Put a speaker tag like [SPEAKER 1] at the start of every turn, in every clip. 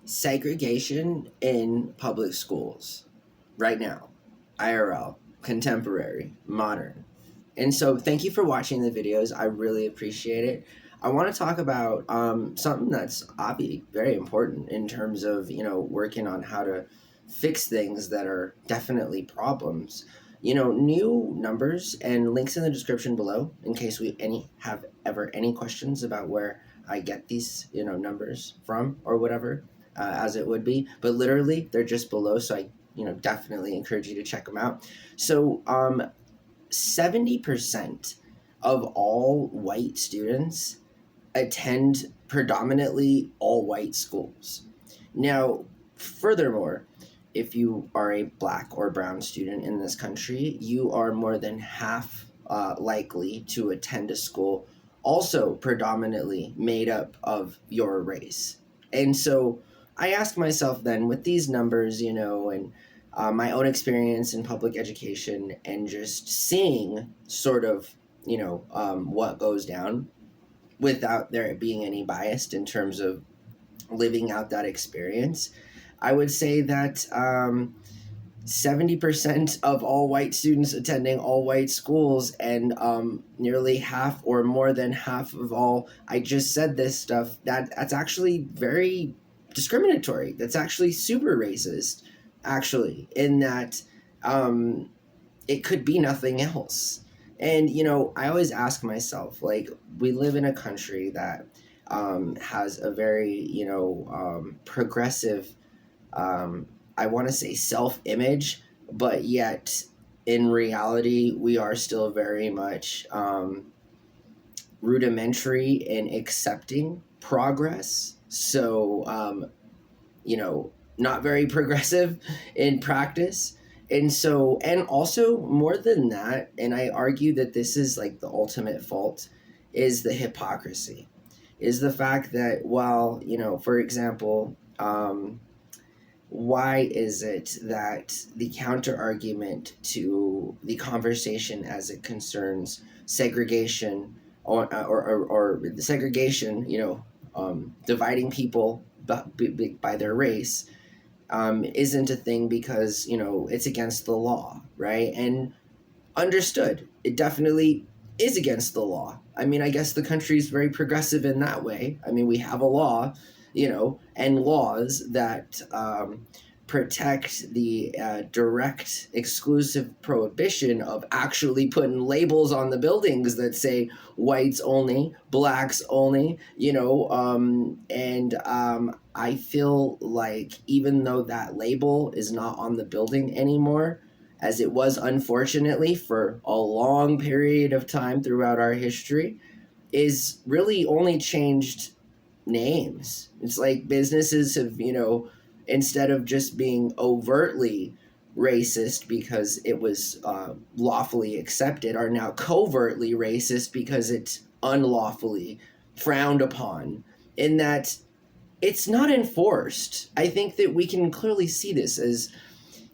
[SPEAKER 1] segregation in public schools right now, IRL, contemporary, modern. And so thank you for watching the videos. I really appreciate it. I want to talk about something that's obviously very important in terms of, working on how to fix things that are definitely problems. New numbers and links in the description below in case we have ever any questions about where I get these, numbers from or whatever, as it would be. But literally, they're just below, so I, definitely encourage you to check them out. So, 70% of all white students attend predominantly all white schools. Now, furthermore, if you are a black or brown student in this country, you are more than half likely to attend a school also predominantly made up of your race. And so I ask myself then, with these numbers, and my own experience in public education and just seeing sort of, what goes down without there being any bias in terms of living out that experience, I would say that 70% of all white students attending all white schools and nearly half or more than half of all, I just said this stuff, that's actually very discriminatory. That's actually super racist, actually, in that it could be nothing else. And, I always ask myself, like, we live in a country that has a very, progressive, I want to say self-image, but yet in reality, we are still very much rudimentary in accepting progress. So, not very progressive in practice. And so, and also more than that, and I argue that this is like the ultimate fault, is the hypocrisy, is the fact that, well, for example, why is it that the counter argument to the conversation as it concerns segregation or the segregation, dividing people by their race, isn't a thing because, it's against the law, right? And understood, it definitely is against the law. I mean, I guess the country is very progressive in that way. I mean, we have a law, and laws that protect the direct, exclusive prohibition of actually putting labels on the buildings that say whites only, blacks only, and I feel like even though that label is not on the building anymore, as it was unfortunately for a long period of time throughout our history, is really only changed names. It's like businesses have, instead of just being overtly racist because it was lawfully accepted, are now covertly racist because it's unlawfully frowned upon, in that it's not enforced. I think that we can clearly see this as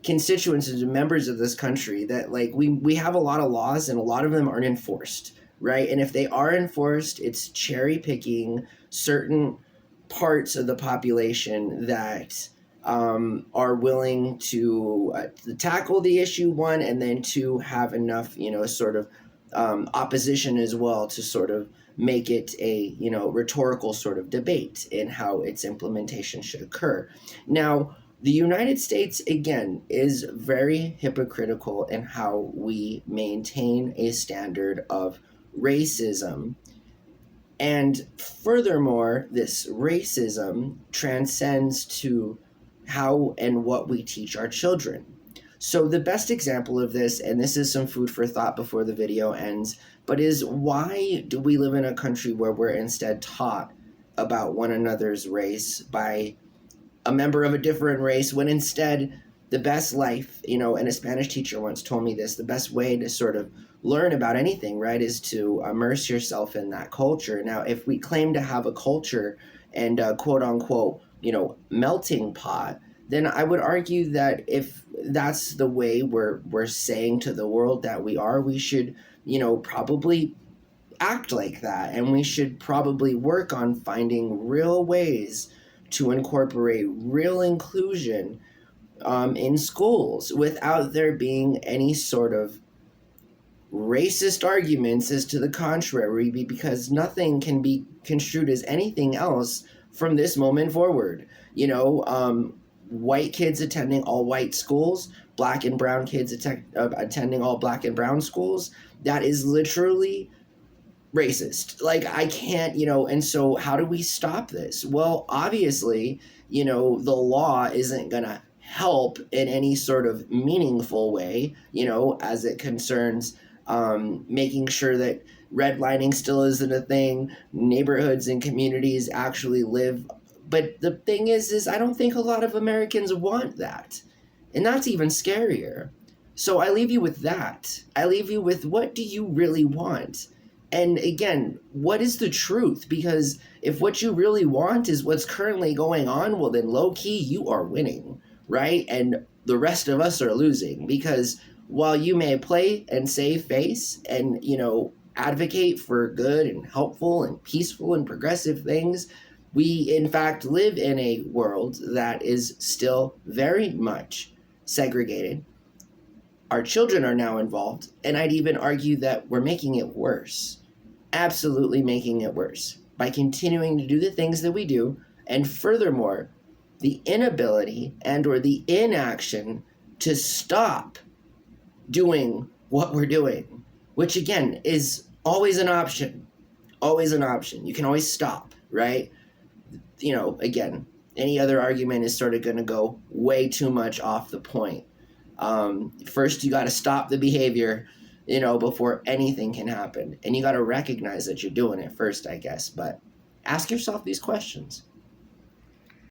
[SPEAKER 1] constituents and members of this country, that like we have a lot of laws and a lot of them aren't enforced, right? And if they are enforced, it's cherry picking certain parts of the population that are willing to tackle the issue, one, and then two, have enough, sort of opposition as well to sort of make it a, rhetorical sort of debate in how its implementation should occur. Now, the United States, again, is very hypocritical in how we maintain a standard of racism. And furthermore, this racism transcends to how and what we teach our children. So the best example of this, and this is some food for thought before the video ends, but is, why do we live in a country where we're instead taught about one another's race by a member of a different race, when instead the best life, and a Spanish teacher once told me this, the best way to sort of learn about anything, right, is to immerse yourself in that culture. Now, if we claim to have a culture and quote unquote, melting pot, then I would argue that if that's the way we're saying to the world that we should, probably act like that. And we should probably work on finding real ways to incorporate real inclusion in schools without there being any sort of racist arguments as to the contrary, because nothing can be construed as anything else from this moment forward. White kids attending all white schools, black and brown kids attending all black and brown schools, that is literally racist. Like, I can't, and so how do we stop this? Well, obviously, the law isn't going to help in any sort of meaningful way, as it concerns making sure that redlining still isn't a thing, neighborhoods and communities actually live. But the thing is I don't think a lot of Americans want that. And that's even scarier. So I leave you with that. I leave you with, what do you really want? And again, what is the truth? Because if what you really want is what's currently going on, well, then low key, you are winning, right? And the rest of us are losing, because while you may play and save face and, advocate for good and helpful and peaceful and progressive things, we in fact live in a world that is still very much segregated. Our children are now involved, and I'd even argue that we're making it worse. Absolutely making it worse by continuing to do the things that we do, and furthermore, the inability and or the inaction to stop doing what we're doing, which again is always an option. Always an option. You can always stop, right? Again, any other argument is sort of going to go way too much off the point. First, you got to stop the behavior, before anything can happen. And you got to recognize that you're doing it first, I guess. But ask yourself these questions.